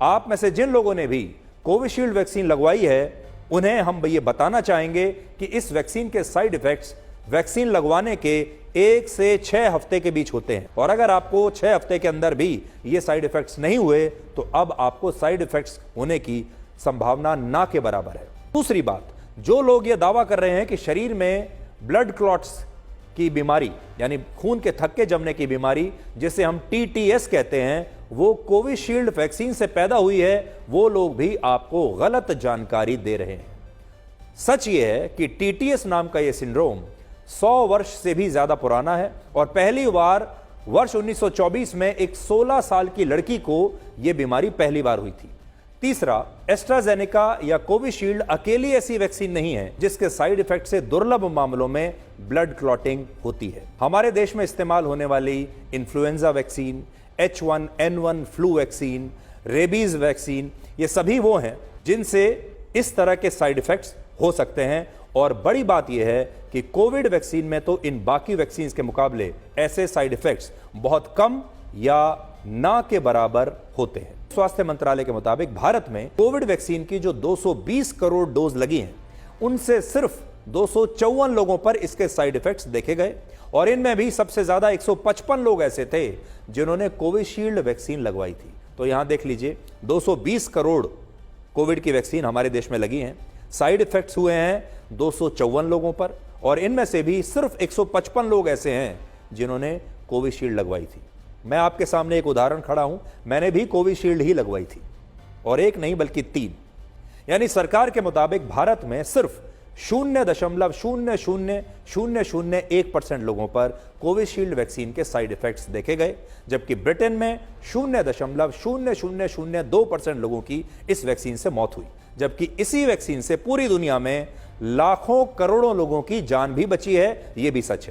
आप में से जिन लोगों ने भी कोविशील्ड वैक्सीन लगवाई है उन्हें हम ये बताना चाहेंगे कि इस वैक्सीन के साइड इफेक्ट्स वैक्सीन लगवाने के 1 से 6 हफ्ते के बीच होते हैं, और अगर आपको 6 हफ्ते के अंदर भी ये साइड इफेक्ट्स नहीं हुए तो अब आपको साइड इफेक्ट्स होने की संभावना ना के बराबर है। दूसरी बात, जो लोग ये दावा कर रहे हैं कि शरीर में ब्लड क्लॉट्स की बीमारी यानी खून के थक्के जमने की बीमारी जिसे हम टीटीएस कहते हैं वो कोविशील्ड वैक्सीन से पैदा हुई है, वो लोग भी आपको गलत जानकारी दे रहे हैं। सच ये है कि टीटीएस नाम का ये सिंड्रोम 100 वर्ष से भी ज्यादा पुराना है और पहली बार वर्ष 1924 में एक 16 साल की लड़की को यह बीमारी पहली बार हुई थी। तीसरा, एस्ट्राजेनेका या कोविशील्ड अकेली ऐसी वैक्सीन नहीं है जिसके साइड इफेक्ट से दुर्लभ मामलों में ब्लड क्लॉटिंग होती है। हमारे देश में इस्तेमाल होने वाली influenza vaccine, H1N1 flu vaccine, rabies vaccine, ये सभी वो हैं जिनसे इस तरह के साइड इफेक्ट्स हो सकते हैं। और बड़ी बात यह है कि कोविड वैक्सीन में तो इन बाकी वैक्सीन के मुकाबले ऐसे साइड इफेक्ट्स बहुत कम या ना के बराबर होते हैं। स्वास्थ्य मंत्रालय के मुताबिक भारत में कोविड वैक्सीन की जो 220 करोड़ डोज लगी हैं उनसे सिर्फ 254 लोगों पर इसके साइड इफेक्ट्स देखे गए, और इनमें भी सबसे ज्यादा 155 लोग ऐसे थे जिन्होंने कोविशील्ड वैक्सीन लगवाई थी। तो यहां देख लीजिए, 220 करोड़ कोविड की वैक्सीन हमारे देश में लगी हैं, साइड इफेक्ट्स हुए हैं 254 लोगों पर, और इनमें से भी सिर्फ 155 लोग ऐसे हैं जिन्होंने कोविशील्ड लगवाई थी। मैं आपके सामने एक उदाहरण खड़ा हूं, मैंने भी कोविशील्ड ही लगवाई थी, और एक नहीं बल्कि 3। यानी सरकार के मुताबिक भारत में सिर्फ 0.00001% लोगों पर कोविशील्ड वैक्सीन के साइड इफेक्ट्स देखे गए, जबकि ब्रिटेन में 0.0002% लोगों की इस वैक्सीन से मौत हुई, जबकि इसी वैक्सीन से पूरी दुनिया में लाखों करोड़ों लोगों की जान भी बची है। यह भी सच है।